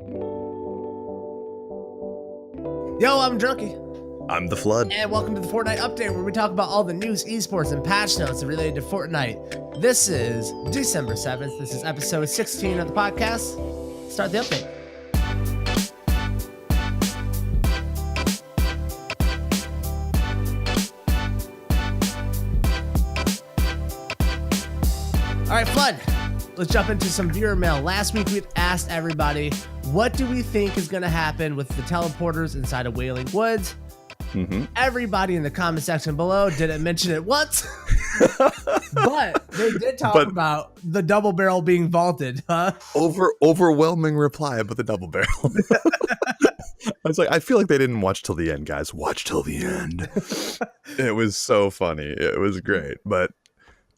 Yo, I'm Drunky. I'm the Flood. And welcome to the Fortnite Update, where we talk about all the news, esports, and patch notes related to Fortnite. This is December 7th. This is episode 16 of the podcast. Start the update. All right, Flood, let's jump into some viewer mail. Last week, we asked everybody, what do we think is going to happen with the teleporters inside of Wailing Woods? Everybody in the comment section below didn't mention it once, but they did talk about the double barrel being vaulted, huh? Overwhelming reply about the double barrel. I was like, I feel like they didn't watch till the end, guys. Watch till the end. It was so funny. It was great. But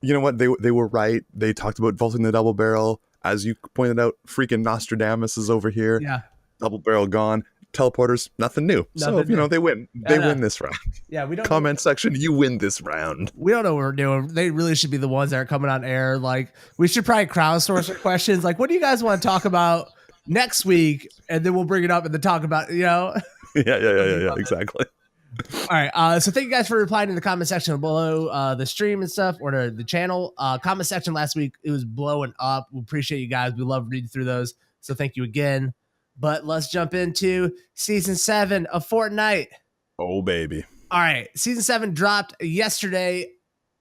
you know what? They were right. They talked about vaulting the double barrel. As you pointed out, freaking Nostradamus is over here. Yeah. Double barrel gone. Teleporters, nothing new. So, they win. They win this round. Yeah, we don't. Comment section, you win this round. We don't know what we're doing. They really should be the ones that are coming on air. Like, we should probably crowdsource our questions. Like, what do you guys want to talk about next week? And then we'll bring it up and then talk about, Yeah, exactly. All right. So thank you guys for replying in the comment section below the stream and stuff, or the channel. Comment section last week, it was blowing up. We appreciate you guys. We love reading through those. So thank you again. But let's jump into Season 7 of Fortnite. Oh, baby. All right. Season 7 dropped yesterday.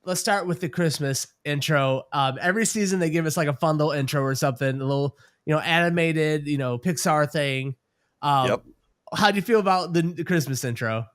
Let's start with the Christmas intro. Every season, they give us like a fun little intro or something, a little, animated, Pixar thing. Yep. How do you feel about the Christmas intro?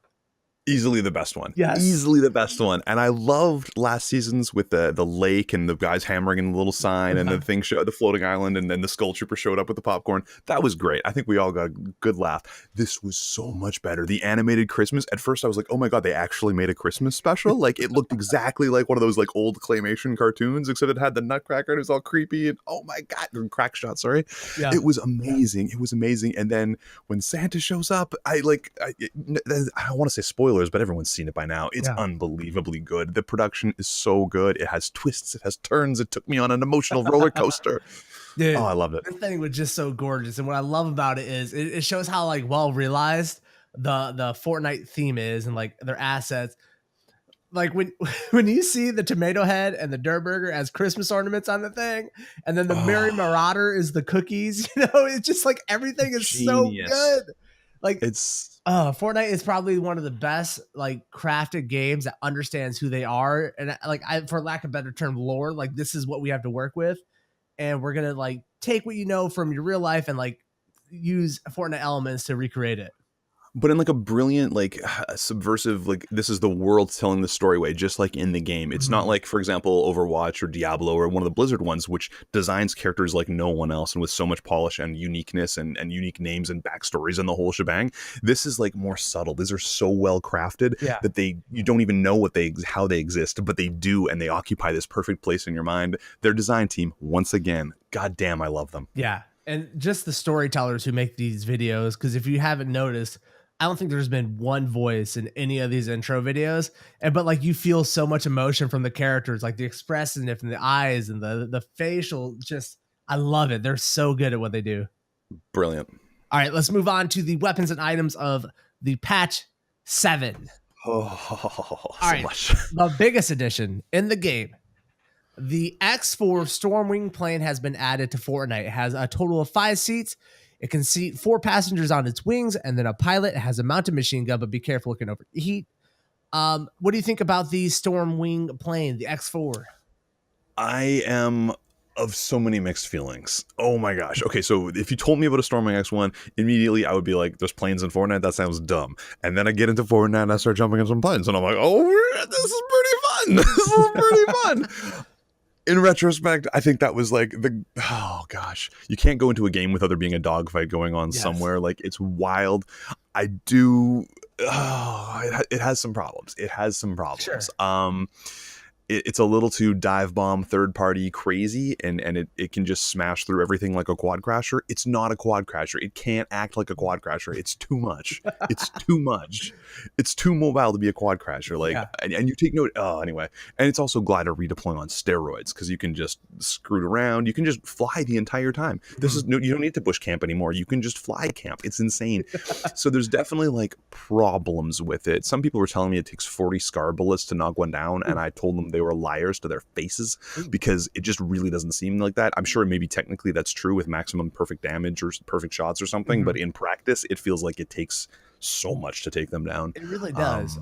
Easily the best one. Yes. Easily the best one. And I loved last season's with the lake and the guys hammering in the little sign and the thing the floating island, and then the Skull Trooper showed up with the popcorn. That was great. I think we all got a good laugh. This was so much better. The animated Christmas. At first I was like, oh my God, they actually made a Christmas special. Like, it looked exactly like one of those like old claymation cartoons, except it had the Nutcracker and it was all creepy and oh my God, crack shot, sorry. Yeah. It was amazing. It was amazing. And then when Santa shows up, I don't want to say spoilers, but everyone's seen it by now. It's unbelievably good. The production is so good. It has twists. It has turns. It took me on an emotional roller coaster. Dude, I loved it. This thing was just so gorgeous. And what I love about it is it shows how like well realized the Fortnite theme is and like their assets. Like when you see the tomato head and the Dirt Burger as Christmas ornaments on the thing, and then the Merry Marauder is the cookies, it's just like everything is genius. So good. Like Fortnite is probably one of the best like crafted games that understands who they are, and for lack of a better term, lore. Like, this is what we have to work with, and we're gonna like take what you know from your real life and like use Fortnite elements to recreate it. But in like a brilliant, like subversive, like this is the world telling the story way, just like in the game. It's not like, for example, Overwatch or Diablo or one of the Blizzard ones, which designs characters like no one else and with so much polish and uniqueness and unique names and backstories and the whole shebang. This is like more subtle. These are so well crafted that you don't even know how they exist, but they do, and they occupy this perfect place in your mind. Their design team, once again, goddamn, I love them. Yeah, and just the storytellers who make these videos, because if you haven't noticed, I don't think there's been one voice in any of these intro videos, but like you feel so much emotion from the characters, like the expressiveness and the eyes and the facial. Just, I love it. They're so good at what they do. Brilliant. All right, let's move on to the weapons and items of the patch 7. All right, much. The biggest addition in the game. The X4 Stormwing plane has been added to Fortnite. It has a total of 5 seats. It can seat 4 passengers on its wings, and then a pilot. It has a mounted machine gun, but be careful, it can overheat. What do you think about the Stormwing plane, the X4? I am of so many mixed feelings. Oh my gosh. Okay, so if you told me about a Stormwing X1, immediately I would be like, there's planes in Fortnite? That sounds dumb. And then I get into Fortnite and I start jumping in some planes, and I'm like, oh, this is pretty fun. This is pretty fun. In retrospect, I think that was like oh gosh, you can't go into a game without there being a dogfight going on somewhere. Like, it's wild. I do. It has some problems. It has some problems. Sure. it's a little too dive bomb third party crazy, and it can just smash through everything like a quad crasher. It's not a quad crasher. It can't act like a quad crasher. It's too much. It's too much. It's too mobile to be a quad crasher. Like, and you take note. Oh, anyway, and it's also glider redeploying on steroids because you can just screw it around. You can just fly the entire time. This is no, you don't need to bush camp anymore. You can just fly camp. It's insane. So there's definitely like problems with it. Some people were telling me it takes 40 scar bullets to knock one down, and I told them they were liars to their faces because it just really doesn't seem like that. I'm sure maybe technically that's true with maximum perfect damage or perfect shots or something, but in practice it feels like it takes so much to take them down. It really does.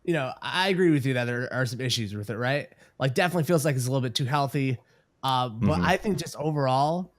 You know, I agree with you that there are some issues with it, right? Like, definitely feels like it's a little bit too healthy. But I think just overall,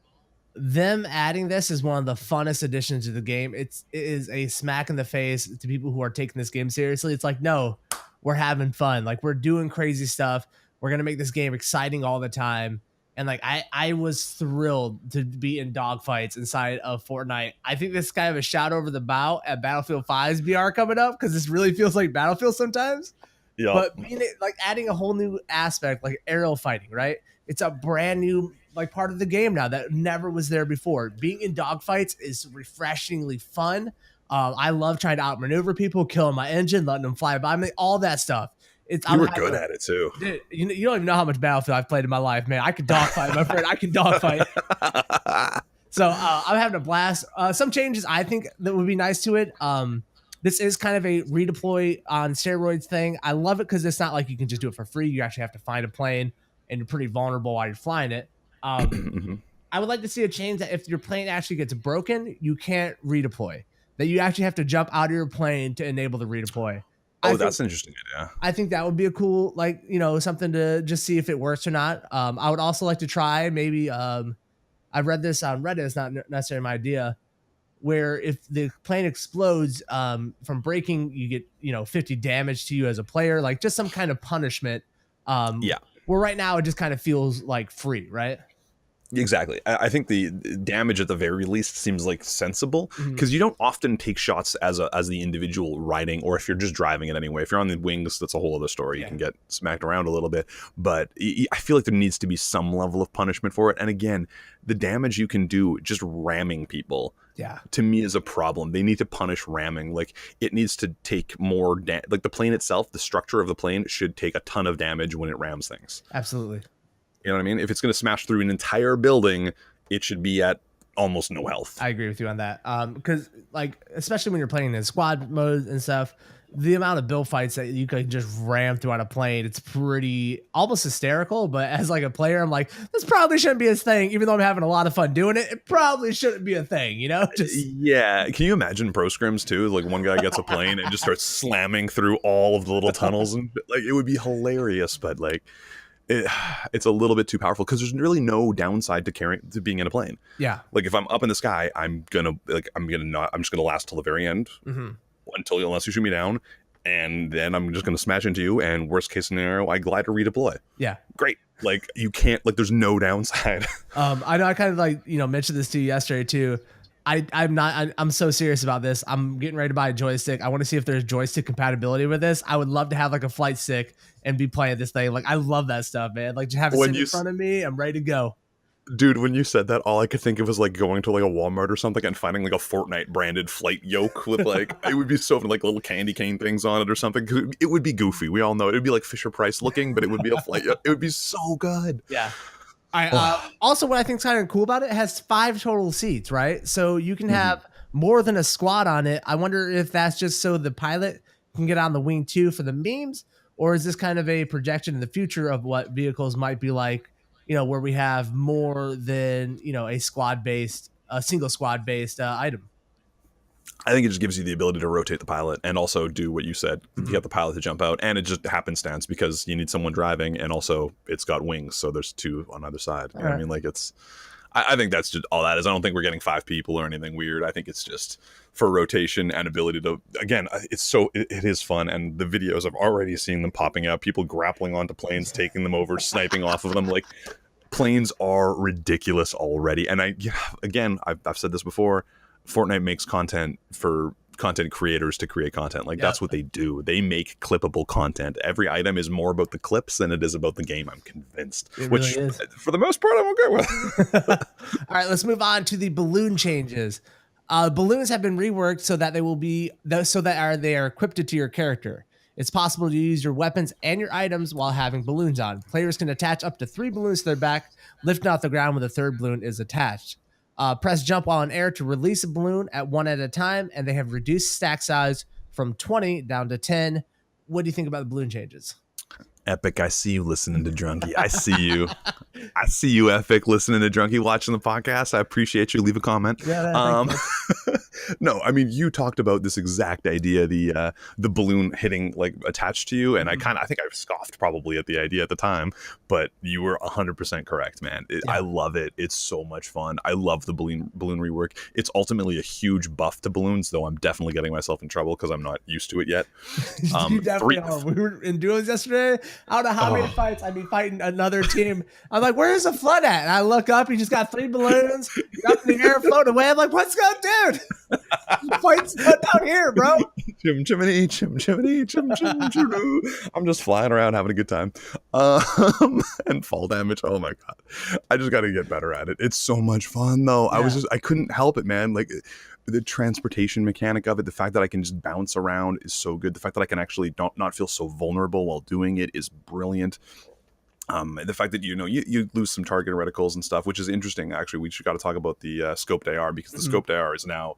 them adding this is one of the funnest additions to the game. It is a smack in the face to people who are taking this game seriously. It's like, no, we're having fun. Like, we're doing crazy stuff. We're going to make this game exciting all the time. And like, I was thrilled to be in dogfights inside of Fortnite. I think this is kind of a shout over the bow at Battlefield 5's VR coming up, because this really feels like Battlefield sometimes. Yeah. But being like adding a whole new aspect, like aerial fighting, right? It's a brand new like part of the game now that never was there before. Being in dogfights is refreshingly fun. I love trying to outmaneuver people, killing my engine, letting them fly by me, all that stuff. You were good at it too. Dude, you don't even know how much Battlefield I've played in my life, man. I can dogfight, my friend. I can dogfight. So I'm having a blast. Some changes I think that would be nice to it. This is kind of a redeploy on steroids thing. I love it because it's not like you can just do it for free. You actually have to find a plane, and you're pretty vulnerable while you're flying it. I would like to see a change that if your plane actually gets broken, you can't redeploy. That you actually have to jump out of your plane to enable the redeploy. Oh, that's an interesting idea. I think that would be a cool, like, you know, something to just see if it works or not. I would also like to try maybe, I've read this on Reddit, it's not necessarily my idea, where if the plane explodes from breaking, you get, you know, 50 damage to you as a player, like just some kind of punishment. Where right now it just kind of feels like free, right? Exactly. I think the damage at the very least seems like sensible, because you don't often take shots as the individual riding, or if you're just driving it anyway. If you're on the wings, that's a whole other story. You can get smacked around a little bit, but I feel like there needs to be some level of punishment for it. And again, the damage you can do just ramming people, to me is a problem. They need to punish ramming. Like, it needs to take more like the plane itself, the structure of the plane should take a ton of damage when it rams things. Absolutely. You know what I mean? If it's going to smash through an entire building, it should be at almost no health. I agree with you on that. Because, like, especially when you're playing in squad mode and stuff, the amount of build fights that you can just ram through on a plane, it's pretty almost hysterical. But as like a player, I'm like, this probably shouldn't be a thing. Even though I'm having a lot of fun doing it, it probably shouldn't be a thing, you know? Yeah. Can you imagine pro scrims too? Like, one guy gets a plane and just starts slamming through all of the little tunnels, and like, it would be hilarious. But like, it's a little bit too powerful, because there's really no downside to being in a plane. Yeah. Like, if I'm up in the sky, I'm just gonna last till the very end, unless you shoot me down, and then I'm just gonna smash into you. And worst case scenario, I glide or redeploy. Yeah. Great. Like, you can't, like, there's no downside. I know I kind of like, you know, mentioned this to you yesterday too. I'm so serious about this. I'm getting ready to buy a joystick. I want to see if there's joystick compatibility with this. I would love to have like a flight stick and be playing this thing. Like, I love that stuff, man. Like, just have it sit in front of me. I'm ready to go. Dude, when you said that, all I could think of was like going to like a Walmart or something and finding like a Fortnite branded flight yoke with like, it would be so like little candy cane things on it or something. It would be goofy. We all know it would be like Fisher Price looking, but it would be a flight yoke. It would be so good. Yeah. All right. Also, what I think is kind of cool about it has 5 total seats, right? So you can have more than a squad on it. I wonder if that's just so the pilot can get on the wing too for the memes, or is this kind of a projection in the future of what vehicles might be like, you know, where we have more than, you know, a single squad based item? I think it just gives you the ability to rotate the pilot and also do what you said. You get the pilot to jump out, and it just happenstance because you need someone driving, and also it's got wings, so there's 2 on either side. You know what I mean? Like, I think that's just all that is. I don't think we're getting 5 people or anything weird. I think it's just for rotation and ability to, again, it is fun, and the videos, I've already seen them popping up, people grappling onto planes, taking them over, sniping off of them. Like, planes are ridiculous already. And I've said this before, Fortnite makes content for content creators to create content. Like, Yeah. that's what they do. They make clippable content. Every item is more about the clips than it is about the game, I'm convinced. It Which, really is. for the most part, I'm okay with. All right, let's move on to the balloon changes. Balloons have been reworked so that they are equipped to your character. It's possible to use your weapons and your items while having balloons on. Players can attach up to 3 balloons to their back, lifting off the ground when the third balloon is attached. Press jump while in air to release a balloon at one at a time, and they have reduced stack size from 20 down to 10. What do you think about the balloon changes? Epic, I see you listening to Drunky. I see you. I see you, Epic, listening to Drunky, watching the podcast. I appreciate you. Leave a comment. Yeah, no, I mean, you talked about this exact idea, the balloon hitting like attached to you, and I think I scoffed probably at the idea at the time, but you were 100% correct, man. I love it. It's so much fun. I love the balloon rework. It's ultimately a huge buff to balloons, though I'm definitely getting myself in trouble because I'm not used to it yet. You definitely are. We were in duos yesterday. I don't know how many fights I'd be fighting another team. I'm like, where's the flood at? And I look up, he just got 3 balloons. You're up in the air, floating away. I'm like, what's going on, dude? The fight's down here, bro. Chim chimney, chim chimney, chim chim chim. I'm just flying around having a good time. And fall damage. Oh my god. I just gotta get better at it. It's so much fun though. Yeah. I couldn't help it, man. Like the transportation mechanic of it, the fact that I can just bounce around is so good. The fact that I can actually not feel so vulnerable while doing it is brilliant. The fact that you lose some target reticles and stuff, which is interesting. Actually, we should got to talk about the scoped AR, because the scoped AR is now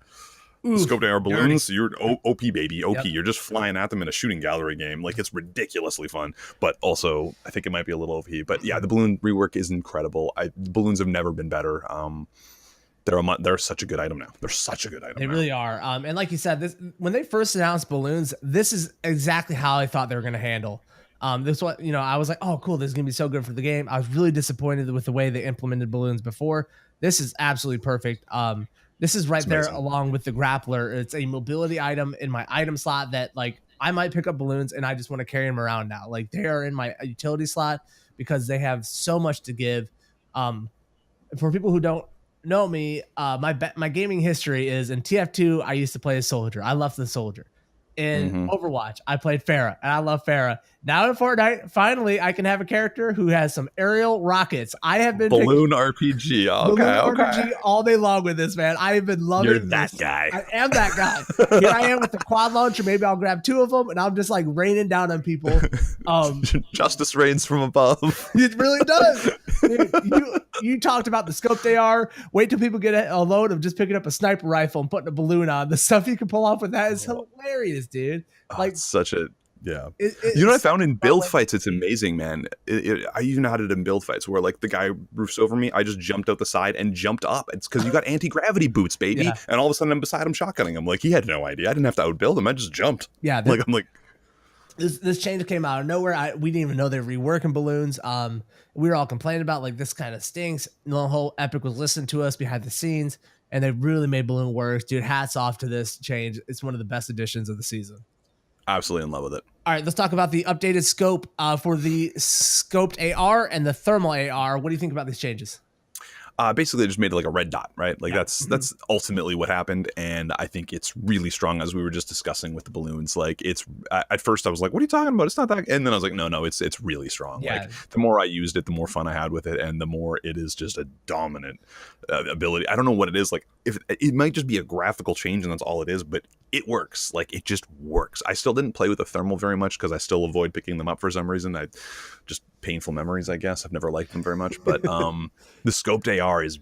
scoped AR balloons. So you're OP, baby, OP. Yep. You're just flying at them in a shooting gallery game. Like, it's ridiculously fun, but also I think it might be a little OP. But yeah, the balloon rework is incredible. Balloons have never been better. They're such a good item now. They're such a good item. They really are. And like you said, when they first announced balloons, this is exactly how I thought they were going to handle. This one, I was like, oh, cool, this is going to be so good for the game. I was really disappointed with the way they implemented balloons before. This is absolutely perfect. This is right there along with the grappler. It's a mobility item in my item slot that, like, I might pick up balloons and I just want to carry them around now. Like, they are in my utility slot because they have so much to give. For people who don't know me, my gaming history is in TF2. I used to play as soldier. I love the soldier. In Overwatch, I played Pharah, and I love Pharah. Now in Fortnite, finally, I can have a character who has some aerial rockets. I have been balloon RPG. Okay, RPG all day long with this, man. I have been loving. You're that guy. I am that guy. Here I am with the quad launcher. Maybe I'll grab 2 of them, and I'm just like raining down on people. Justice reigns from above. It really does. Dude, you talked about the scoped AR. Wait till people get a load of just picking up a sniper rifle and putting a balloon on. The stuff you can pull off with that is hilarious, dude. Like, it's such a you know what I found in build fights? It's amazing, man. I even had it in build fights where, like, the guy roofs over me, I just jumped out the side and jumped up. It's because you got anti-gravity boots, baby. Yeah. And all of a sudden I'm beside him shotgunning him. Like, he had no idea. I didn't have to outbuild him. I just jumped. Yeah. I'm like, this change came out of nowhere. We didn't even know they were reworking balloons. We were all complaining about, like, this kind of stinks. The whole Epic was listening to us behind the scenes, and they really made balloon work. Dude, hats off to this change. It's one of the best additions of the season. Absolutely in love with it. All right, let's talk about the updated scope for the scoped AR and the thermal AR. What do you think about these changes? Basically, they just made it like a red dot, right? Like, that's ultimately what happened, and I think it's really strong, as we were just discussing with the balloons. Like, it's at first I was like, "What are you talking about? It's not that," and then I was like, "No, it's really strong." Yeah. Like, the more I used it, the more fun I had with it, and the more it is just a dominant ability. I don't know what it is. Like, if it might just be a graphical change, and that's all it is, but it works. Like, it just works. I still didn't play with the thermal very much because I still avoid picking them up for some reason. Just painful memories, I guess. I've never liked them very much, but the scoped AR is,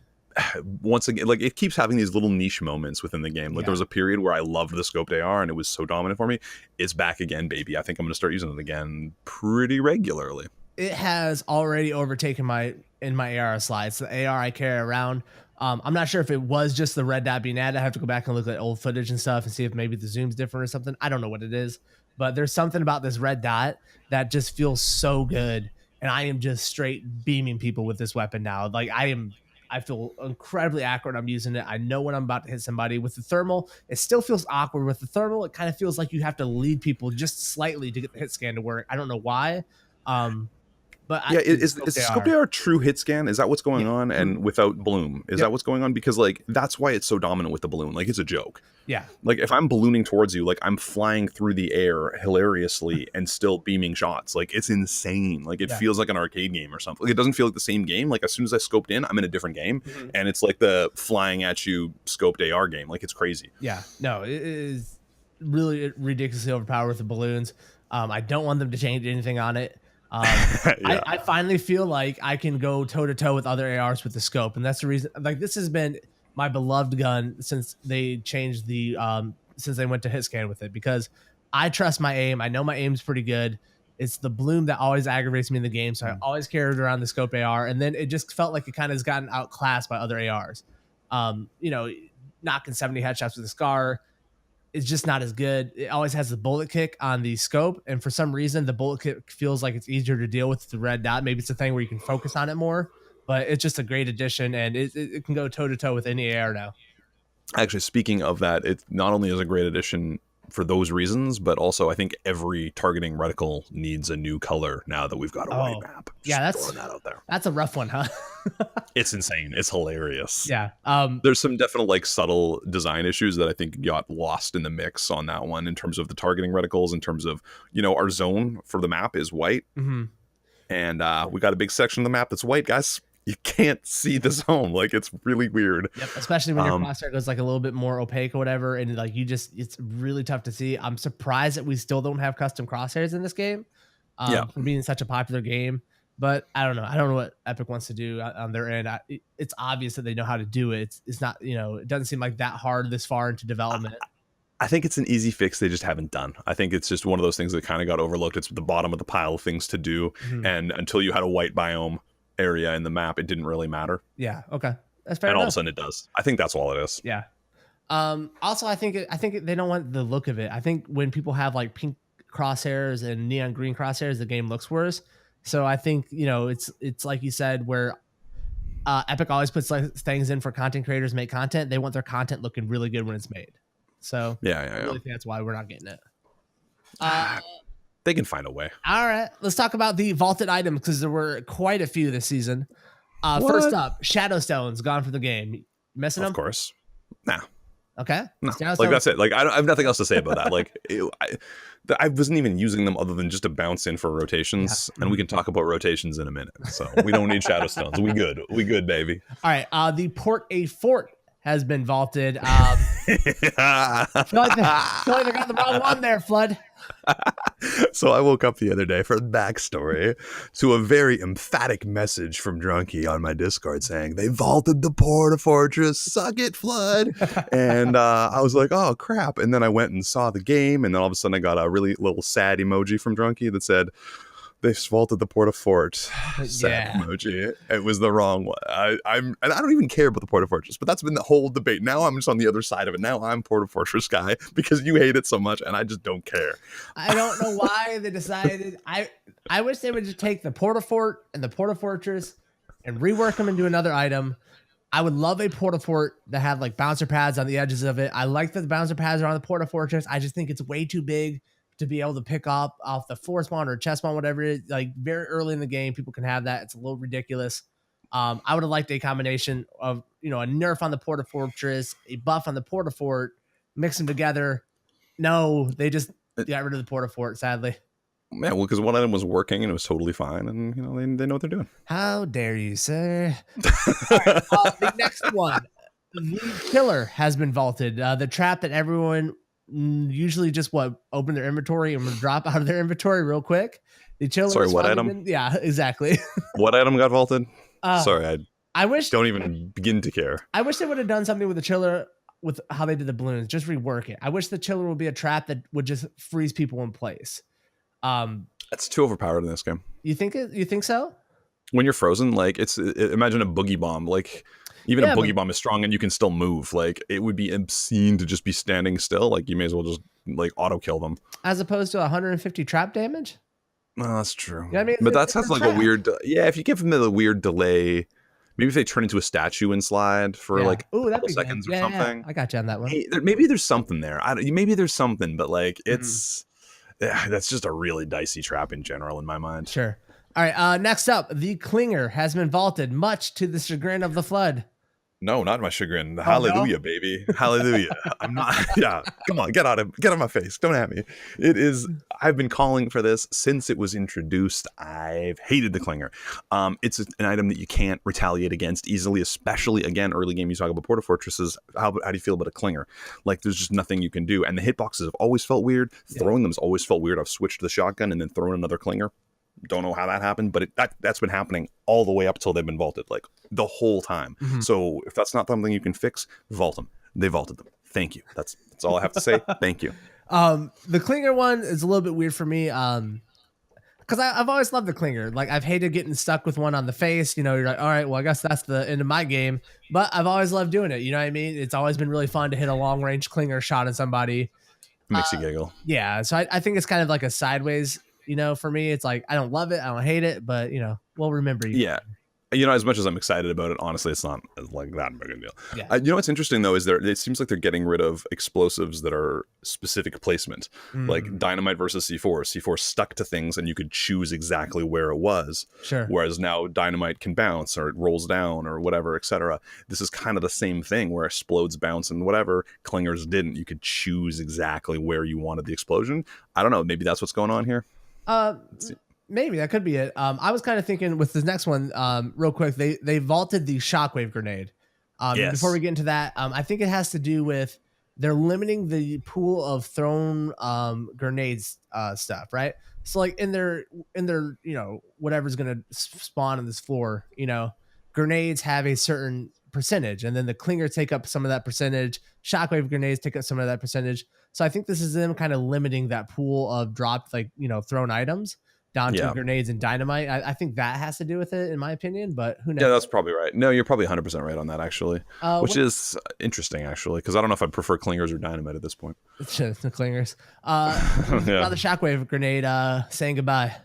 once again, like, it keeps having these little niche moments within the game. Like, there was a period where I loved the scoped AR and it was so dominant for me. It's back again, baby. I think I'm going to start using it again pretty regularly. It has already overtaken my AR slides. The AR I carry around. I'm not sure if it was just the red dot being added. I have to go back and look at old footage and stuff and see if maybe the zoom's different or something. I don't know what it is, but there's something about this red dot that just feels so good. And I am just straight beaming people with this weapon now. Like, I feel incredibly accurate. I'm using it. I know when I'm about to hit somebody. With the thermal, it still feels awkward. With the thermal, it kind of feels like you have to lead people just slightly to get the hit scan to work. I don't know why. But Yeah, is Scoped AR true hit scan? Is that what's going on? And without bloom, is that what's going on? Because like that's why it's so dominant with the balloon. Like it's a joke. Yeah. Like if I'm ballooning towards you, like I'm flying through the air hilariously and still beaming shots. Like it's insane. Like it feels like an arcade game or something. Like, it doesn't feel like the same game. Like as soon as I scoped in, I'm in a different game, and it's like the flying at you scoped AR game. Like it's crazy. Yeah. No, it is really ridiculously overpowered with the balloons. I don't want them to change anything on it. I finally feel like I can go toe to toe with other ARs with the scope, and that's the reason. Like this has been my beloved gun since they changed the since they went to hit scan with it, because I trust my aim. I know my aim's pretty good. It's the bloom that always aggravates me in the game, so I always carried around the scope AR, and then it just felt like it kind of has gotten outclassed by other ARs. Knocking 70 headshots with a SCAR is just not as good. It always has the bullet kick on the scope, and for some reason the bullet kick feels like it's easier to deal with the red dot. Maybe it's a thing where you can focus on it more, but it's just a great addition, and it can go toe to toe with any AR now. Actually, speaking of that, it not only is a great addition for those reasons, but also I think every targeting reticle needs a new color now that we've got a white map. Just throwing that out there. That's a rough one, huh? It's insane. It's hilarious. Yeah. There's some definite like subtle design issues that I think got lost in the mix on that one in terms of the targeting reticles, in terms of, our zone for the map is white. And we got a big section of the map that's white, guys. You can't see the zone. Like it's really weird. Yep, especially when your crosshair goes like a little bit more opaque or whatever, and like it's really tough to see. I'm surprised that we still don't have custom crosshairs in this game, for being such a popular game. But I don't know. I don't know what Epic wants to do on their end. It's obvious that they know how to do it. It's not, it doesn't seem like that hard this far into development. I think it's an easy fix they just haven't done. I think it's just one of those things that kind of got overlooked. It's the bottom of the pile of things to do, and until you had a white biome area in the map, it didn't really matter. Yeah. Okay. That's fair. And enough. all of a sudden it does. I think that's all it is. Yeah. Also, I think they don't want the look of it. I think when people have like pink crosshairs and neon green crosshairs, the game looks worse. So I think, it's like you said, where Epic always puts like things in for content creators make content. They want their content looking really good when it's made. So I really think that's why we're not getting it. They can find a way. All right, let's talk about the vaulted items, because there were quite a few this season. First up, Shadowstones gone from the game. Missing them? Of course. Nah. Okay. No. Like that's it. Like I have nothing else to say about that. Like I wasn't even using them other than just to bounce in for rotations, and we can talk about rotations in a minute. So we don't need Shadowstones. We good. We good, baby. All right. The Port A Fort has been vaulted. I feel like they got the wrong one there, Flood. So I woke up the other day for backstory to a very emphatic message from Drunky on my Discord saying they vaulted the Porta Fortress, suck it, Flood. And I was like, oh crap. And then I went and saw the game, and then all of a sudden I got a really little sad emoji from Drunky that said, they vaulted the Porta Fort. Sad emoji. It was the wrong one. And I don't even care about the Porta Fortress, but that's been the whole debate. Now I'm just on the other side of it. Now I'm Porta Fortress guy because you hate it so much, and I just don't care. I don't know why they decided. I wish they would just take the Porta Fort and the Porta Fortress and rework them into another item. I would love a Porta Fort that had like bouncer pads on the edges of it. I like that the bouncer pads are on the Porta Fortress. I just think it's way too big to be able to pick up off the floor spawn or chest spawn, whatever it is. Like very early in the game, people can have that. It's a little ridiculous. I would have liked a combination of, a nerf on the Porta Fortress, a buff on the Porta Fort, mix them together. No, they just got rid of the Porta Fort, sadly. Yeah, well, because one item was working and it was totally fine, and they know what they're doing. How dare you, sir? All right, the next one, the Killer has been vaulted. The trap that everyone usually just open their inventory and drop out of their inventory real quick. The Chiller. Sorry, what item? Yeah, exactly. What item got vaulted? Sorry, I wish. Don't even begin to care. I wish they would have done something with the Chiller with how they did the balloons. Just rework it. I wish the Chiller would be a trap that would just freeze people in place. That's too overpowered in this game. You think so? When you're frozen, like imagine a boogie bomb. Like even a boogie bomb is strong and you can still move. Like it would be obscene to just be standing still. Like you may as well just like auto kill them. As opposed to 150 trap damage. No, that's true. You know what I mean? But that sounds like a weird. Yeah, if you give them the weird delay, maybe if they turn into a statue and slide for like a couple seconds or something. Yeah. I got you on that one. Hey, maybe there's something there. Maybe there's something, but like it's. Yeah, that's just a really dicey trap in general in my mind. Sure. All right. Next up, the Clinger has been vaulted, much to the chagrin of the Flood. No, not my chagrin. Oh no. Hallelujah, baby. Hallelujah. I'm not. Yeah. Come on. Get out of my face. Don't at me. It is. I've been calling for this since it was introduced. I've hated the Clinger. It's an item that you can't retaliate against easily, especially again, early game. You talk about Porta Fortresses. How do you feel about a Clinger? Like, there's just nothing you can do. And the hitboxes have always felt weird. Throwing them has always felt weird. I've switched to the shotgun and then thrown another Clinger. Don't know how that happened, but that's been happening all the way up till they've been vaulted, like the whole time. Mhm. So if that's not something you can fix, vault them. They vaulted them. Thank you. That's all I have to say. Thank you. The Clinger one is a little bit weird for me. Because I've always loved the Clinger. Like, I've hated getting stuck with one on the face. You know, you're like, all right, well, I guess that's the end of my game. But I've always loved doing it. You know what I mean? It's always been really fun to hit a long range Clinger shot at somebody. Makes you giggle. Yeah. So I think it's kind of like a sideways. You know, for me, it's like, I don't love it, I don't hate it, but, you know, we'll remember you. Yeah. You know, as much as I'm excited about it, honestly, it's not like that big a deal. Yeah. You know what's interesting, though, is it seems like they're getting rid of explosives that are specific placement, like dynamite versus C4. C4 stuck to things and you could choose exactly where it was. Sure. Whereas now dynamite can bounce or it rolls down or whatever, etc. This is kind of the same thing where explodes bounce and whatever. Clingers didn't. You could choose exactly where you wanted the explosion. I don't know. Maybe that's what's going on here. Maybe that could be it. I was kind of thinking with this next one, real quick, they vaulted the shockwave grenade. Yes. Before we get into that, I think it has to do with they're limiting the pool of thrown grenades stuff, right? So like in their you know, whatever's gonna spawn on this floor, you know, grenades have a certain percentage, and then the Clingers take up some of that percentage. Shockwave grenades take up some of that percentage. So I think this is them kind of limiting that pool of dropped, like, you know, thrown items down to grenades and dynamite. I think that has to do with it, in my opinion, but who knows? Yeah, that's probably right. No, you're probably 100% right on that, actually, which is interesting, actually, because I don't know if I prefer Clingers or dynamite at this point. The Clingers. About the shockwave grenade saying goodbye.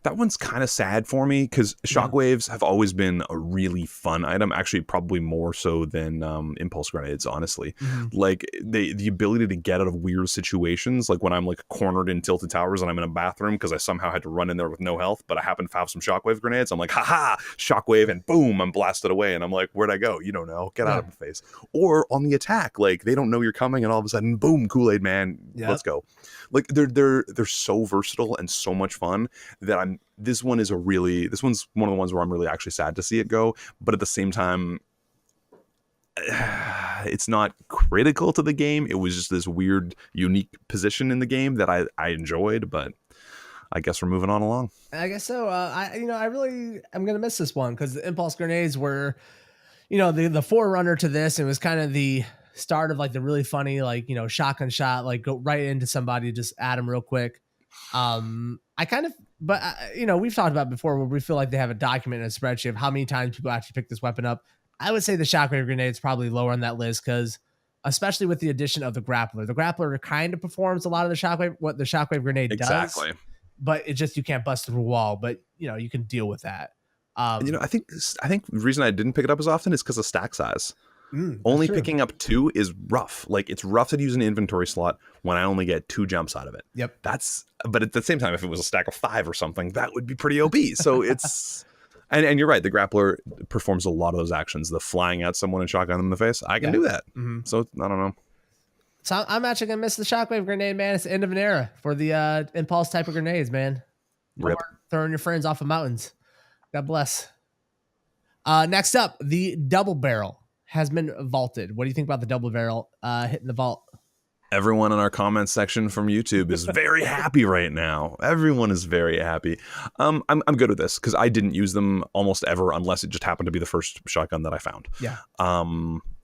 That one's kind of sad for me because shockwaves have always been a really fun item. Actually, probably more so than impulse grenades, honestly. Like the ability to get out of weird situations, like when I'm like cornered in Tilted Towers and I'm in a bathroom because I somehow had to run in there with no health, but I happen to have some shockwave grenades. I'm like, haha, shockwave, and boom, I'm blasted away. And I'm like, where'd I go? You don't know. Get out of my face. Or on the attack, like they don't know you're coming, and all of a sudden, boom, Kool-Aid man, let's go. Like they're so versatile and so much fun that this one's one of the ones where I'm really actually sad to see it go, but at the same time it's not critical to the game. It was just this weird unique position in the game that I enjoyed, but I guess we're moving on along. I guess so. I really am gonna miss this one because the impulse grenades were, you know, the forerunner to this. It was kind of the start of like the really funny, like, you know, shotgun shot, like go right into somebody, just add them real quick. You know, we've talked about before where we feel like they have a document in a spreadsheet of how many times people actually pick this weapon up. I would say the shockwave grenade is probably lower on that list because, especially with the addition of the grappler kind of performs a lot of the shockwave grenade does. But it just, you can't bust through a wall, but you know, you can deal with that. You know, I think the reason I didn't pick it up as often is because of stack size. Only picking up 2 is rough. Like, it's rough to use an inventory slot when I only get 2 jumps out of it. Yep. But at the same time, if it was a stack of 5 or something, that would be pretty OP. So it's, and you're right. The grappler performs a lot of those actions. The flying at someone and shotgun them in the face, I can do that. So I don't know. So I'm actually gonna miss the shockwave grenade, man. It's the end of an era for the impulse type of grenades, man. No Rip. more throwing your friends off of mountains. God bless. Next up, the double barrel has been vaulted. What do you think about the double barrel hitting the vault? Everyone in our comments section from YouTube is very happy right now. Everyone is very happy. I'm good with this because I didn't use them almost ever unless it just happened to be the first shotgun that I found. Yeah.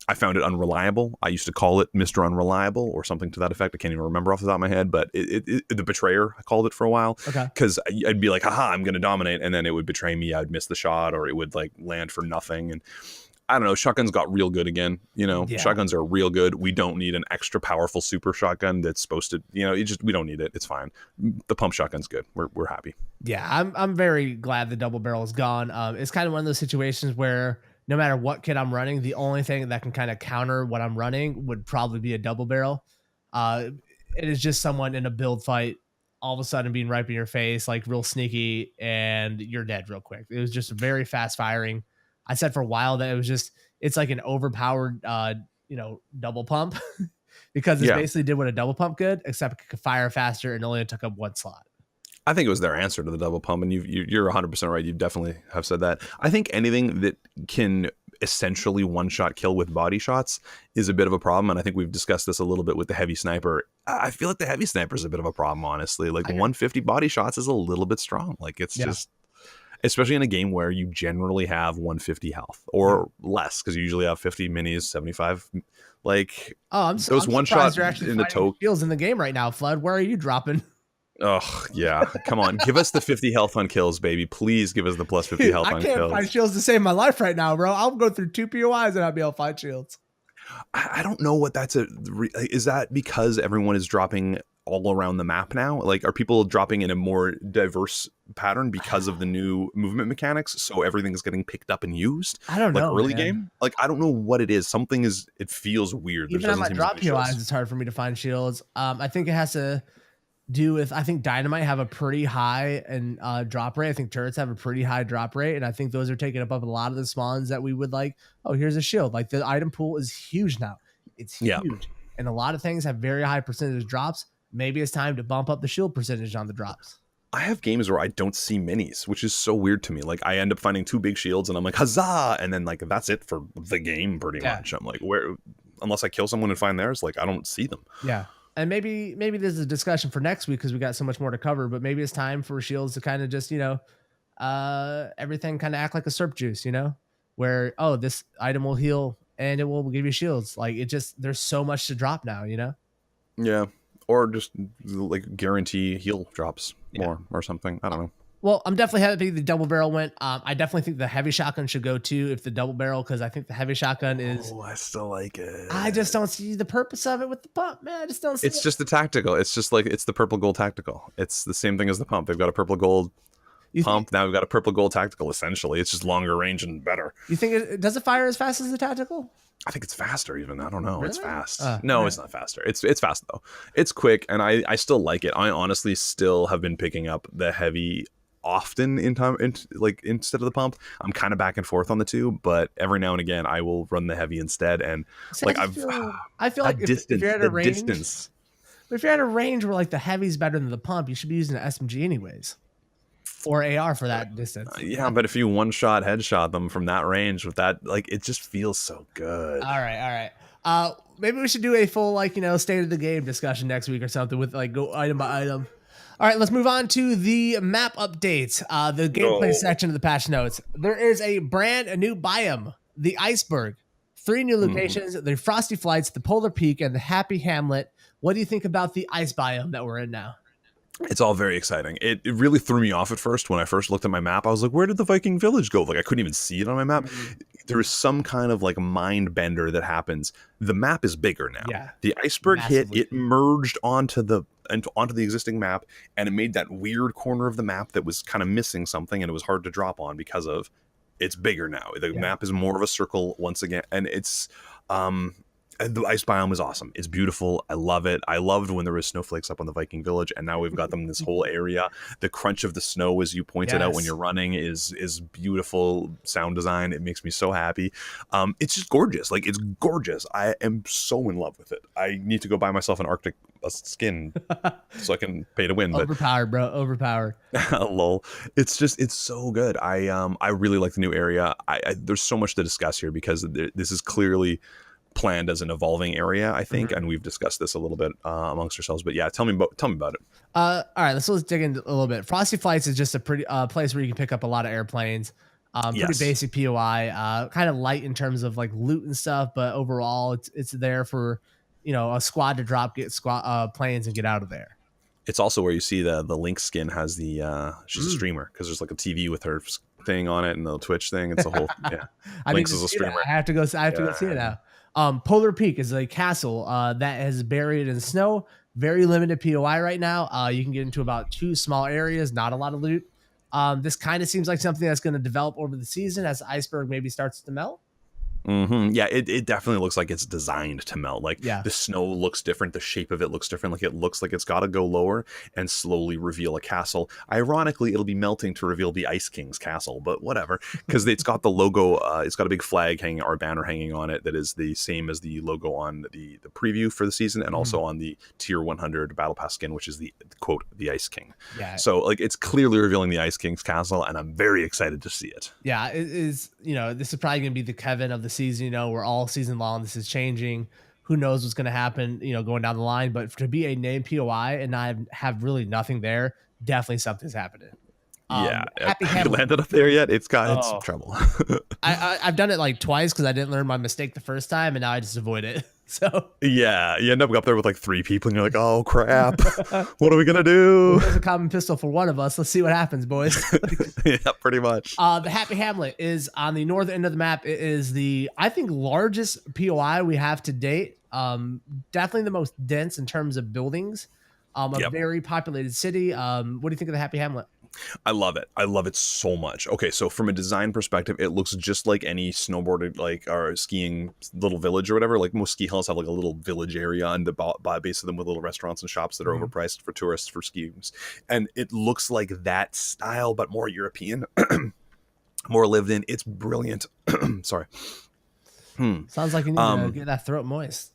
I found it unreliable. I used to call it Mr. Unreliable or something to that effect. I can't even remember off the top of my head, but the Betrayer, I called it for a while. Okay. Because I'd be like, haha, I'm going to dominate. And then it would betray me. I'd miss the shot or it would like land for nothing. And I don't know, shotguns got real good again. You know, shotguns are real good. We don't need an extra powerful super shotgun that's supposed to, you know, we don't need it. It's fine. The pump shotgun's good. We're happy. Yeah, I'm very glad the double barrel is gone. It's kind of one of those situations where no matter what kit I'm running, the only thing that can kind of counter what I'm running would probably be a double barrel. It is just someone in a build fight all of a sudden being right in your face, like real sneaky, and you're dead real quick. It was just very fast firing. I said for a while that it's like an overpowered, double pump because it's Yeah. basically did what a double pump could, except it could fire faster and only took up one slot. I think it was their answer to the double pump, and you're 100% right. You definitely have said that. I think anything that can essentially one-shot kill with body shots is a bit of a problem, and I think we've discussed this a little bit with the heavy sniper. I feel like the heavy sniper is a bit of a problem, honestly. Like 150 body shots is a little bit strong. Like it's just, especially in a game where you generally have 150 health or less, because you usually have 50 minis, 75. Like those one shots in the toe shields in the game right now. Flood, where are you dropping? Oh, yeah. Come on. Give us the 50 health on kills, baby. Please give us the plus 50 health on kills. I can't find shields to save my life right now, bro. I'll go through 2 POIs and I'll be able to find shields. I don't know what that's is that because everyone is dropping all around the map now? Like, are people dropping in a more diverse pattern because of the new movement mechanics? So everything is getting picked up and used? I don't know. Like early game? Like, I don't know what it is. It feels weird. Even on my drop POIs, it's hard for me to find shields. I think it has to do with, I think Dynamite have a pretty high and drop rate. I think turrets have a pretty high drop rate, and I think those are taking up a lot of the spawns that we would like. Oh, here's a shield. Like the item pool is huge now. It's huge, and a lot of things have very high percentage drops. Maybe it's time to bump up the shield percentage on the drops. I have games where I don't see minis, which is so weird to me. Like I end up finding 2 big shields, and I'm like, huzzah! And then like that's it for the game, pretty much. I'm like, where? Unless I kill someone and find theirs, like I don't see them. Yeah. And maybe this is a discussion for next week because we got so much more to cover, but maybe it's time for shields to kind of just, everything kind of act like a SERP juice, where, oh, this item will heal and it will give you shields. Like there's so much to drop now, Yeah. Or just like guarantee heal drops more or something. I don't know. Well, I'm definitely happy the double barrel went. I definitely think the heavy shotgun should go too if the double barrel, because I think the heavy shotgun is. Oh, I still like it. I just don't see the purpose of it with the pump, man. I just don't see It's just the tactical. It's just like it's the purple gold tactical. It's the same thing as the pump. They've got a purple gold pump. Now we've got a purple gold tactical. Essentially, it's just longer range and better. You think does it fire as fast as the tactical? I think it's faster even. I don't know. Really? It's fast. No, it's not faster. It's fast though. It's quick, and I still like it. I honestly still have been picking up the heavy often instead of the pump. I'm kind of back and forth on the two, but every now and again I will run the heavy instead. And I feel like if you're at a range, if you're at a range where like the heavy's better than the pump, you should be using an SMG anyways, or AR for that distance. Yeah, but if you one-shot headshot them from that range with that, like it just feels so good. All right. Maybe we should do a full state of the game discussion next week or something with like go item by item. All right, let's move on to the map updates, the gameplay section of the patch notes. There is a new biome, the Iceberg. 3 new locations, the Frosty Flights, the Polar Peak, and the Happy Hamlet. What do you think about the ice biome that we're in now? It's all very exciting. It really threw me off at first. When I first looked at my map, I was like, where did the Viking village go? Like I couldn't even see it on my map. There is some kind of like mind bender that happens. The map is bigger now. Yeah, the iceberg massively. It merged onto the existing map, and it made that weird corner of the map that was kind of missing something, and it was hard to drop on because of it's bigger now. The map is more of a circle once again, and it's the ice biome is awesome. It's beautiful. I love it. I loved when there was snowflakes up on the Viking village, and now we've got them in this whole area. The crunch of the snow, as you pointed out when you're running, is beautiful sound design. It makes me so happy. It's just gorgeous. Like it's gorgeous. I am so in love with it. I need to go buy myself an Arctic skin so I can pay to win. Overpowered, bro. Overpowered. Lol. It's so good. I really like the new area. There's so much to discuss here because this is clearly planned as an evolving area, I think, and we've discussed this a little bit amongst ourselves. But yeah, tell me about it. All right, let's dig into a little bit. Frosty Flights is just a pretty place where you can pick up a lot of airplanes. Pretty basic POI, kind of light in terms of like loot and stuff, but overall, it's there for a squad to get planes and get out of there. It's also where you see the Link skin has the she's a streamer because there's like a TV with her thing on it and the Twitch thing. It's a whole Link's is a streamer. I have to go see it now. Polar Peak is a castle that is buried in snow. Very limited POI right now. You can get into about 2 small areas, not a lot of loot. This kind of seems like something that's going to develop over the season as the iceberg maybe starts to melt. Yeah, it definitely looks like it's designed to melt. Like Yeah. the snow looks different, the shape of it looks different. Like it looks like it's got to go lower and slowly reveal a castle. Ironically, it'll be melting to reveal the Ice King's castle, but whatever, because it's got the logo. It's got a big flag hanging, or banner hanging on it that is the same as the logo on the preview for the season, and also on the Tier 100 Battle Pass skin, which is the quote the Ice King. Yeah. So like it's clearly revealing the Ice King's castle, and I'm very excited to see it. Yeah, it is. This is probably going to be the Kevin of the season. Where all season long this is changing. Who knows what's going to happen? Going down the line. But to be a named POI and I have really nothing there, definitely something's happening. Yeah, Happy have you Hamlet. landed up there yet? It's got trouble. I've done it like twice because I didn't learn my mistake the first time, and now I just avoid it. So yeah, you end up there with like 3 people, and you're like, oh crap, what are we gonna do? There's a common pistol for one of us. Let's see what happens, boys. Yeah, pretty much. The Happy Hamlet is on the northern end of the map. It is the, I think, largest POI we have to date. Definitely the most dense in terms of buildings. A very populated city. What do you think of the Happy Hamlet? I love it. I love it so much. Okay, so from a design perspective, it looks just like any snowboarded or skiing little village or whatever. Like most ski hills have like a little village area on the base of them with little restaurants and shops that are overpriced for tourists for skiing. And it looks like that style, but more European, more lived in. It's brilliant. Sorry. Sounds like you need to get that throat moist.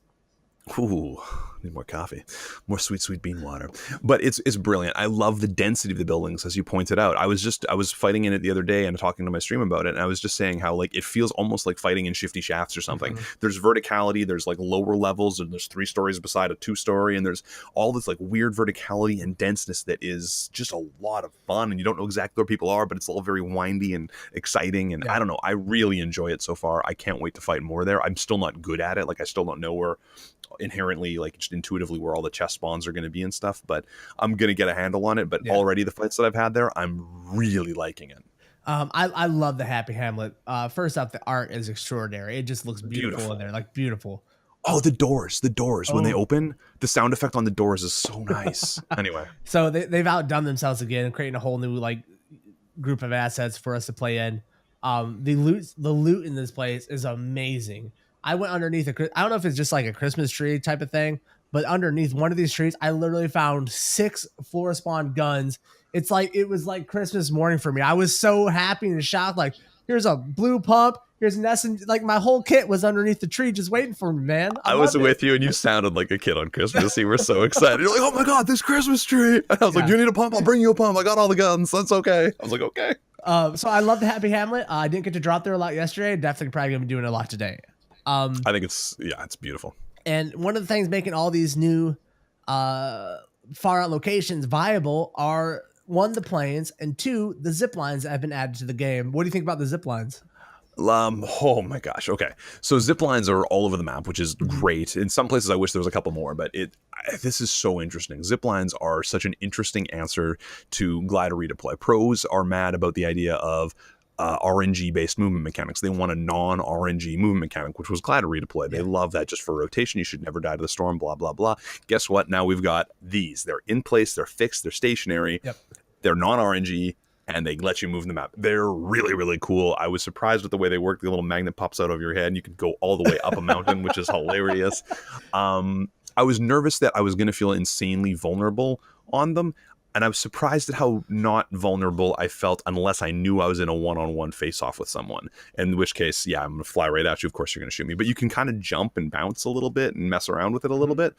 Ooh, need more coffee, more sweet bean water. But it's brilliant. I love the density of the buildings, as you pointed out. I was fighting in it the other day and talking to my stream about it, and I was just saying how like it feels almost like fighting in Shifty Shafts or something. There's verticality, there's like lower levels, and there's 3 stories beside a 2-story, and there's all this like weird verticality and denseness that is just a lot of fun, and you don't know exactly where people are, but it's all very windy and exciting, and I don't know. I really enjoy it so far. I can't wait to fight more there. I'm still not good at it. Like I still don't know where inherently, like just intuitively, where all the chest spawns are going to be and stuff, but I'm going to get a handle on it. But already the fights that I've had there, I'm really liking it. I love the Happy Hamlet. First off, the art is extraordinary. It just looks beautiful in there, like beautiful. Oh, the doors when they open, the sound effect on the doors is so nice. Anyway, so they've outdone themselves again and creating a whole new like group of assets for us to play in. The loot in this place is amazing. I went underneath I don't know if it's just like a Christmas tree type of thing, but underneath one of these trees, I literally found 6 floor spawn guns. It was like Christmas morning for me. I was so happy and shocked. Like, here's a blue pump. Here's an essence. Like my whole kit was underneath the tree, just waiting for me, man. I was with you, and you sounded like a kid on Christmas. You were so excited. You're like, "Oh my god, this Christmas tree!" And I was like, "Do you need a pump? I'll bring you a pump. I got all the guns. That's okay." I was like, "Okay." So I love the Happy Hamlet. I didn't get to drop there a lot yesterday. Definitely probably gonna be doing a lot today. I think it's beautiful. And one of the things making all these new far out locations viable are 1, the planes, and 2, the zip lines that have been added to the game. What do you think about the zip lines? Oh my gosh. Okay. So zip lines are all over the map, which is great. In some places I wish there was a couple more, but this is so interesting. Zip lines are such an interesting answer to glider redeploy. Pros are mad about the idea of RNG-based movement mechanics. They want a non-RNG movement mechanic, which was glider redeploy. They love that just for rotation. You should never die to the storm, blah, blah, blah. Guess what? Now we've got these. They're in place. They're fixed. They're stationary. Yep. They're non-RNG, and they let you move the map. They're really, really cool. I was surprised with the way they work. The little magnet pops out of your head, and you can go all the way up a mountain, which is hilarious. I was nervous that I was going to feel insanely vulnerable on them. And I was surprised at how not vulnerable I felt unless I knew I was in a one-on-one face-off with someone. In which case, I'm going to fly right at you. Of course, you're going to shoot me. But you can kind of jump and bounce a little bit and mess around with it a little bit.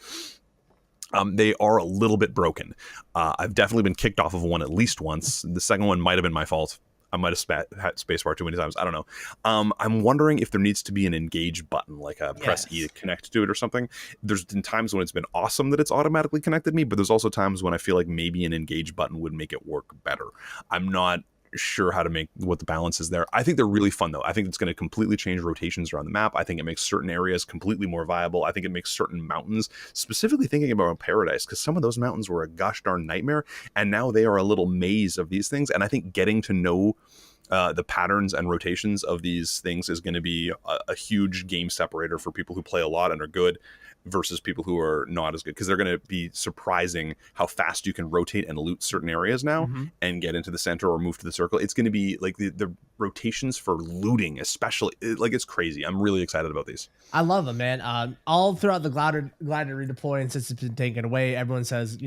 They are a little bit broken. I've definitely been kicked off of one at least once. The second one might have been my fault. I might have had spacebar too many times. I don't know. I'm wondering if there needs to be an engage button, like a press E to connect to it or something. There's been times when it's been awesome that it's automatically connected me, but there's also times when I feel like maybe an engage button would make it work better. I'm not sure how to make what the balance is there. I think they're really fun though. I think it's going to completely change rotations around the map. I think it makes certain areas completely more viable. I think it makes certain mountains, specifically thinking about Paradise, because some of those mountains were a gosh darn nightmare, and now they are a little maze of these things. And I think getting to know the patterns and rotations of these things is going to be a huge game separator for people who play a lot and are good versus people who are not as good, because they're going to be surprising how fast you can rotate and loot certain areas now and get into the center or move to the circle. It's going to be like the rotations for looting, especially, like, it's crazy. I'm really excited about these. I love them, man. All throughout the glider redeploy, and since it's been taken away, everyone says,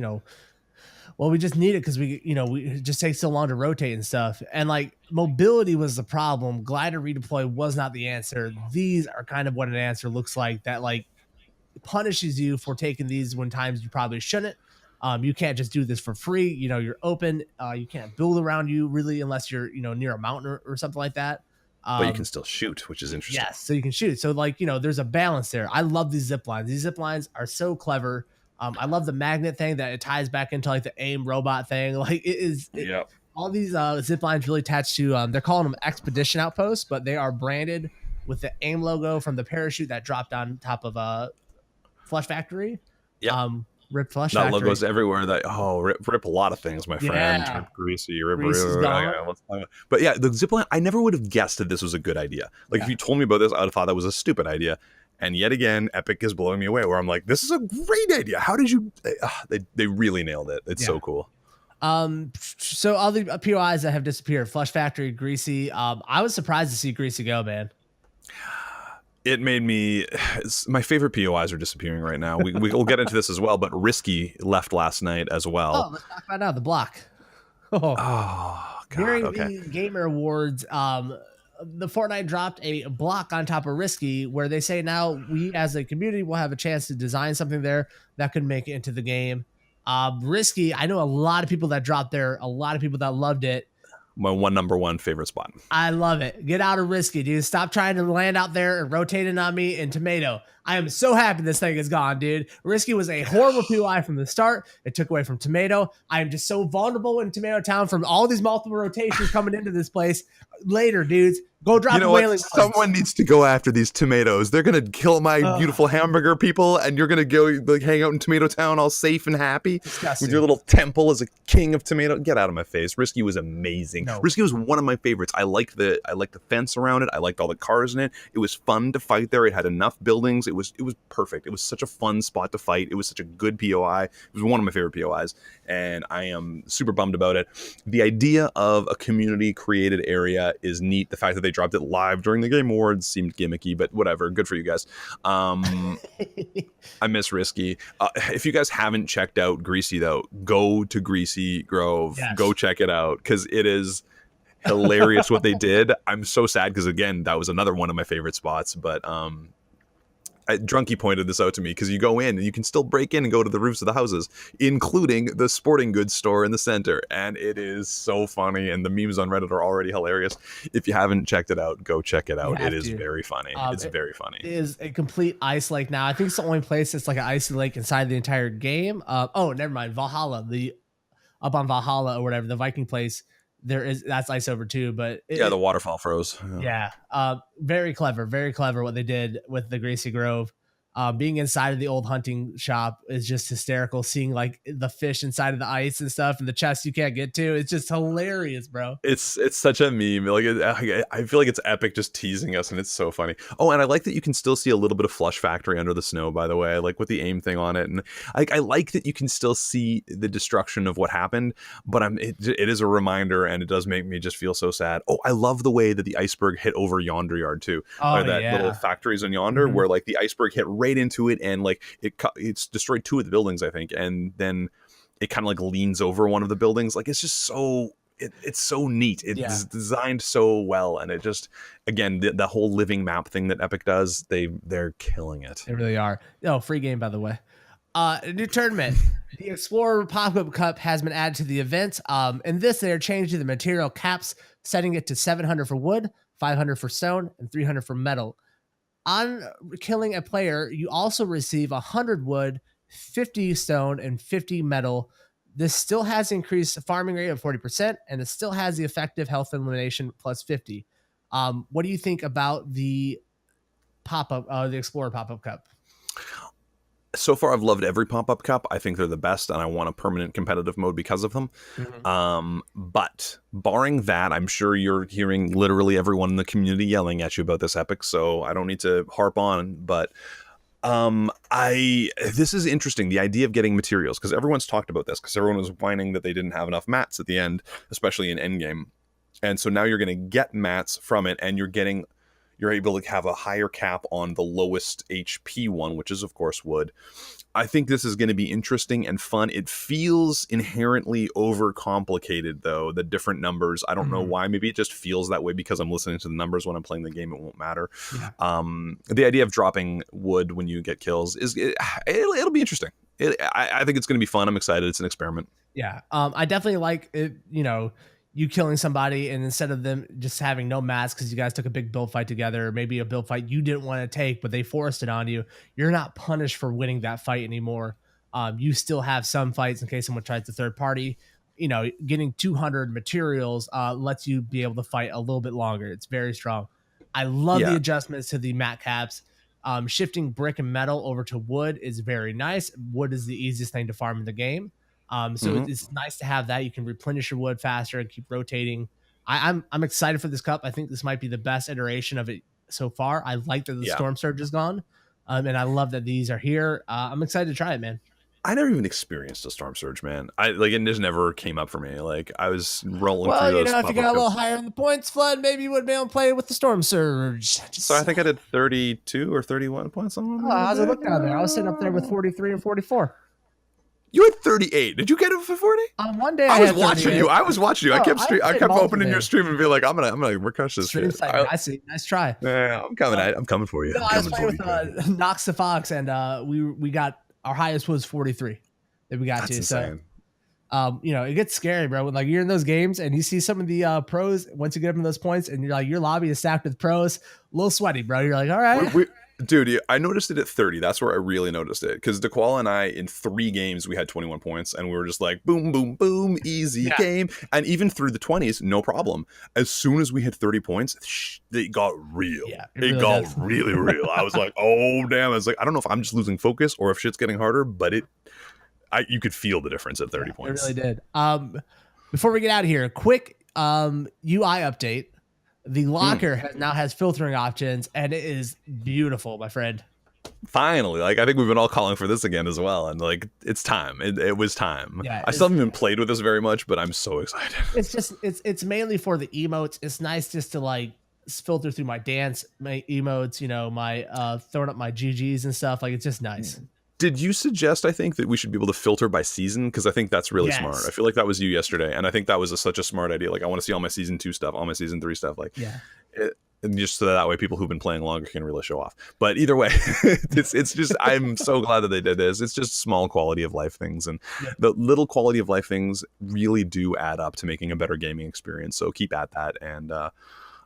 well, we just need it because we it just takes so long to rotate and stuff. And like mobility was the problem. Glider redeploy was not the answer. These are kind of what an answer looks like, that like punishes you for taking these when times you probably shouldn't. You can't just do this for free. You're open. You can't build around you really unless you're, near a mountain or something like that. But you can still shoot, which is interesting. Yes, so you can shoot. So like, there's a balance there. I love these zip lines. These zip lines are so clever. I love the magnet thing that it ties back into like the AIM robot thing. Like all these zip lines really attached to, they're calling them expedition outposts, but they are branded with the AIM logo from the parachute that dropped on top of a Flush Factory. Yeah. Rip Flush that Factory. Logo's everywhere. That rip a lot of things, my friend. Yeah. Rip Greasy, but yeah, the zipline, I never would have guessed that this was a good idea. Like if you told me about this, I would have thought that was a stupid idea. And yet again, Epic is blowing me away, where I'm like, this is a great idea. How did you they really nailed it. It's so cool. So all the POIs that have disappeared, Flush Factory, Greasy, I was surprised to see Greasy go, man. It made me, my favorite POIs are disappearing right now. We'll get into this as well, but Risky left last night as well. Oh, let's talk about now the block. God. During the Gamer Awards, the Fortnite dropped a block on top of Risky, where they say now we as a community will have a chance to design something there that could make it into the game. Risky, I know a lot of people that dropped there, a lot of people that loved it. My number one favorite spot. I love it. Get out of Risky, dude. Stop trying to land out there and rotating on me in Tomato. I am so happy this thing is gone, dude. Risky was a horrible POI from the start. It took away from Tomato. I am just so vulnerable in Tomato Town from all these multiple rotations coming into this place. Later, dudes. Go drop the whaling. Someone needs to go after these tomatoes. They're going to kill my beautiful hamburger people, and you're going to go like hang out in Tomato Town all safe and happy. Disgusting. With your little temple as a king of tomato. Get out of my face. Risky was amazing. No. Risky was one of my favorites. I liked the fence around it. I liked all the cars in it. It was fun to fight there. It had enough buildings. It was perfect. It was such a fun spot to fight. It was such a good POI. It was one of my favorite POIs, and I am super bummed about it. The idea of a community created area is neat. The fact that they dropped it live during the Game Awards seemed gimmicky, but whatever. Good for you guys. I miss Risky. If you guys haven't checked out Greasy, though, go to Greasy Grove. Yes. Go check it out, because it is hilarious what they did. I'm so sad because, again, that was another one of my favorite spots, but Drunky pointed this out to me, because you go in and you can still break in and go to the roofs of the houses, including the sporting goods store in the center. And it is so funny. And the memes on Reddit are already hilarious. If you haven't checked it out, go check it out. It is very funny. It's very funny. It is a complete ice lake now. I think it's the only place that's like an icy lake inside the entire game. Oh, never mind. Valhalla, up on Valhalla or whatever, the Viking place. That's ice over too, but the waterfall froze. Yeah. Very clever what they did with the Greasy Grove. Being inside of the old hunting shop is just hysterical. Seeing like the fish inside of the ice and stuff and the chest you can't get to. It's just hilarious, bro. It's such a meme. Like I feel like it's Epic just teasing us, and it's so funny. Oh, and I like that you can still see a little bit of Flush Factory under the snow, by the way, like with the AIM thing on it. And I like that you can still see the destruction of what happened, but it is a reminder, and it does make me just feel so sad. Oh, I love the way that the iceberg hit over Yonder Yard too. Oh, little factories in Yonder, where like the iceberg hit right into it, and like it's destroyed two of the buildings, I think, and then it kind of like leans over one of the buildings. Like it's just so it's so neat. It's designed so well, and it just, again, the whole living map thing that Epic does, they're killing it. They really are. Free game, by the way. New tournament. The Explorer Pop-Up Cup has been added to the event. In this, they are changing the material caps, setting it to 700 for wood, 500 for stone, and 300 for metal. On killing a player, you also receive 100 wood, 50 stone, and 50 metal. This still has increased farming rate of 40%, and it still has the effective health elimination plus 50. What do you think about the pop-up, the Explorer Pop-Up Cup? So far, I've loved every pop-up cup. I think they're the best, and I want a permanent competitive mode because of them. But barring that, I'm sure you're hearing literally everyone in the community yelling at you about this epic, so I don't need to harp on. But this is interesting, the idea of getting materials, because everyone's talked about this, because everyone was whining that they didn't have enough mats at the end, especially in endgame. And so now you're going to get mats from it, and you're able to have a higher cap on the lowest HP one, which is, of course, wood. I think this is going to be interesting and fun. It feels inherently overcomplicated, though, the different numbers. I don't know why. Maybe it just feels that way because I'm listening to the numbers when I'm playing the game. It won't matter. Yeah. The idea of dropping wood when you get kills, it'll be interesting. I think it's going to be fun. I'm excited. It's an experiment. Yeah. I definitely like it, you killing somebody, and instead of them just having no mats because you guys took a big build fight together, or maybe a build fight you didn't want to take, but they forced it on you, you're not punished for winning that fight anymore. You still have some fights in case someone tries to third party. Getting 200 materials lets you be able to fight a little bit longer. It's very strong. I love the adjustments to the mat caps. Shifting brick and metal over to wood is very nice. Wood is the easiest thing to farm in the game. So it's nice to have that. You can replenish your wood faster and keep rotating. I'm excited for this cup. I think this might be the best iteration of it so far. I like that the Storm Surge is gone, and I love that these are here. I'm excited to try it, man. I never even experienced a Storm Surge, man. It just never came up for me. Like, I was rolling through those. If you got a little higher in the points, Flood, maybe you would be able to play with the Storm Surge. So I think I did 32 or 31 points. How's it looking out there? I was sitting up there with 43 and 44. You had 38. Did you get it for 40? One day I was watching you. I kept opening your stream and be like, I'm gonna crush this shit. I see. Nice try. Yeah, I'm coming for you. No, I was playing with Nox the Fox, and we got our highest was 43 that we got. That's insane. So it gets scary, bro. When you're in those games and you see some of the pros, once you get up in those points, and you're like, your lobby is stacked with pros, a little sweaty, bro. You're like, all right. Dude, I noticed it at 30. That's where I really noticed it. Because DeQual and I, in 3 games, we had 21 points. And we were just like, boom, boom, boom, easy game. And even through the 20s, no problem. As soon as we hit 30 points, it got real. Yeah, it got really real. I was like, oh, damn. I was like, I don't know if I'm just losing focus or if shit's getting harder. But you could feel the difference at 30 points. It really did. Before we get out of here, quick UI update. The locker now has filtering options, and it is beautiful, my friend. Finally, I think we've been all calling for this again as well, and it's time. It was time. Yeah, I still haven't even played with this very much, but I'm so excited. It's mainly for the emotes. It's nice just to filter through my dance, my emotes, my throwing up my GGs and stuff. It's just nice. Did you suggest, I think, that we should be able to filter by season? Because I think that's really smart. I feel like that was you yesterday, and I think that was such a smart idea. I want to see all my season 2 stuff, all my season 3 stuff. And just so that way people who've been playing longer can really show off. But either way, it's just, I'm so glad that they did this. It's just small quality of life things, and the little quality of life things really do add up to making a better gaming experience. So keep at that, and I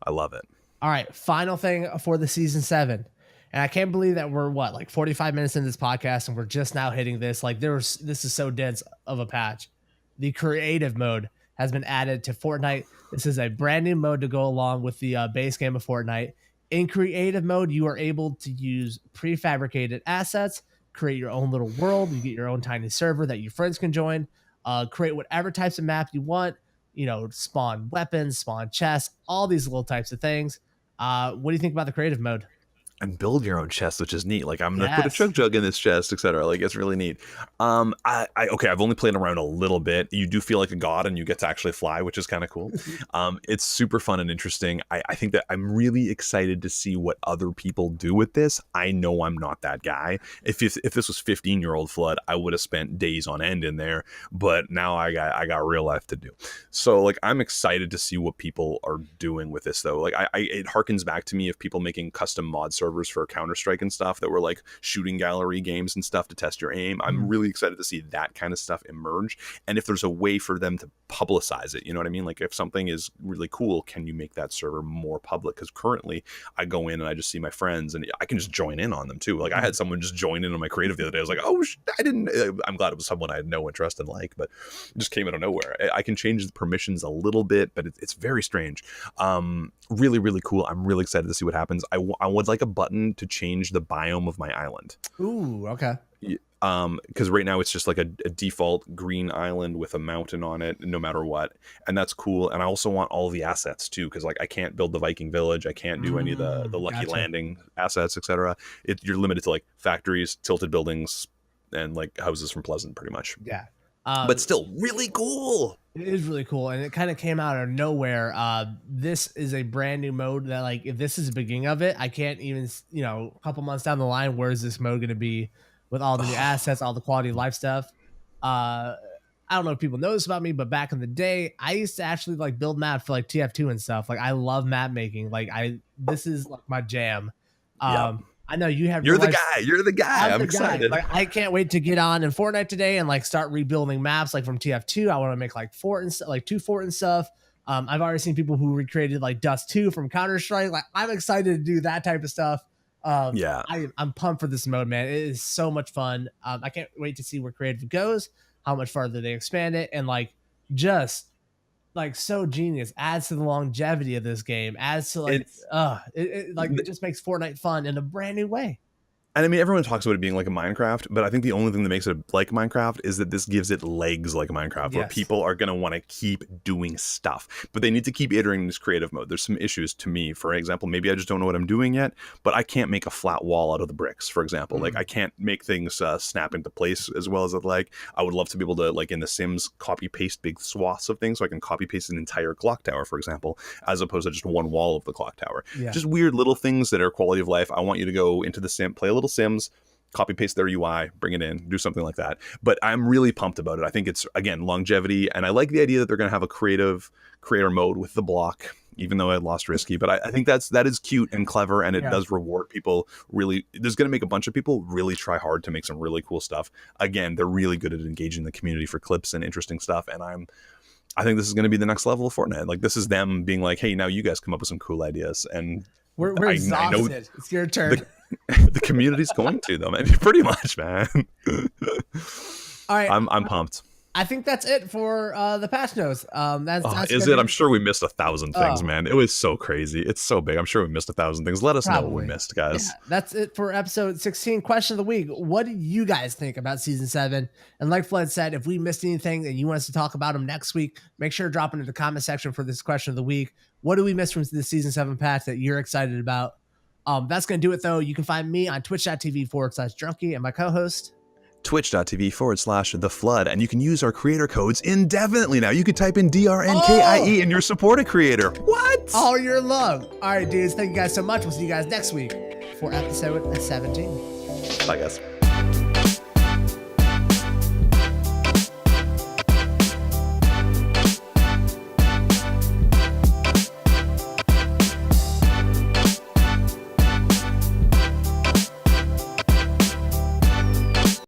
love it. All right, final thing for the season 7. And I can't believe that we're 45 minutes into this podcast and we're just now hitting this. This is so dense of a patch. The creative mode has been added to Fortnite. This is a brand new mode to go along with the base game of Fortnite. In creative mode, you are able to use prefabricated assets, create your own little world. You get your own tiny server that your friends can join, create whatever types of map you want, spawn weapons, spawn chests, all these little types of things. What do you think about the creative mode? And build your own chest, which is neat. I'm gonna put a chug jug in this chest, etc. It's really neat. I've only played around a little bit. You do feel like a god, and you get to actually fly, which is kind of cool. It's super fun and interesting. I think that I'm really excited to see what other people do with this. I know I'm not that guy. If this was 15-year-old Flood, I would have spent days on end in there. But now I got real life to do. So I'm excited to see what people are doing with this though. It harkens back to me of people making custom mod servers for Counter-Strike and stuff that were shooting gallery games and stuff to test your aim. I'm really excited to see that kind of stuff emerge, and if there's a way for them to publicize it, you know what I mean? If something is really cool, can you make that server more public? Because currently I go in and I just see my friends and I can just join in on them too. I had someone just join in on my creative the other day. I was like, oh, I'm glad it was someone I had no interest in, but it just came out of nowhere. I can change the permissions a little bit, but it's very strange. Really, really cool. I'm really excited to see what happens. I would like a button to change the biome of my island. Ooh, okay. Because right now it's just like a default green island with a mountain on it no matter what, and that's cool. And I also want all the assets too, because like I can't build the Viking village, I can't do any of the lucky landing assets, etc. You're limited to like factories, tilted buildings, and like houses from Pleasant pretty much. Yeah. But still really cool. It is really cool, and it kind of came out of nowhere. This is a brand new mode that, like, if this is the beginning of it, I can't even, a couple months down the line, where is this mode going to be with all the new assets, all the quality of life stuff? I don't know if people know this about me, but back in the day, I used to actually like build maps for like TF2 and stuff. Like, I love map making. Like, this is like my jam. I know you have. You're the guy. I'm excited. Like, I can't wait to get on in Fortnite today and like start rebuilding maps like from TF2. I want to make like fort and like 2 fort and stuff. I've already seen people who recreated like Dust 2 from Counter-Strike. Like, I'm excited to do that type of stuff. I'm pumped for this mode, man. It is so much fun. I can't wait to see where creative goes, how much farther they expand it, and like just like so genius, adds to the longevity of this game, adds to like it just makes Fortnite fun in a brand new way. And I mean, everyone talks about it being like a Minecraft, but I think the only thing that makes it like Minecraft is that this gives it legs like Minecraft, where people are going to want to keep doing stuff, but they need to keep iterating this creative mode. There's some issues to me. For example, maybe I just don't know what I'm doing yet, but I can't make a flat wall out of the bricks, for example. Like, I can't make things snap into place as well as I'd like. I would love to be able to, like in The Sims, copy paste big swaths of things, so I can copy paste an entire clock tower, for example, as opposed to just one wall of the clock tower. Just weird little things that are quality of life. I want you to go into the Sim, play a little Sims, copy paste their UI, bring it in, do something like that. But I'm really pumped about it. I think it's, again, longevity, and I like the idea that they're going to have a creative creator mode with the block, even though I lost Risky. But I think that is cute and clever, and it does reward people. Really, there's going to make a bunch of people really try hard to make some really cool stuff. Again, they're really good at engaging the community for clips and interesting stuff, and I think this is going to be the next level of Fortnite. Like, this is them being like, hey, now you guys come up with some cool ideas, and we're exhausted. I know it's your turn. The community's going to them, and pretty much, man. All right, I'm pumped. I think that's it for the patch notes. That's is it? I'm sure we missed 1,000 things, man. It was so crazy. It's so big. I'm sure we missed 1,000 things. Let us know what we missed, guys. Yeah, that's it for episode 16. Question of the week: what do you guys think about season 7? And like Flood said, if we missed anything and you want us to talk about them next week, make sure to drop into the comment section for this question of the week. What do we miss from the season 7 patch that you're excited about? That's going to do it, though. You can find me on twitch.tv/drunky and my co-host twitch.tv/The Flood, and you can use our creator codes indefinitely now. You can type in DRNKIE and you're support a creator. What? All your love. All right, dudes. Thank you guys so much. We'll see you guys next week for episode 17. Bye, guys.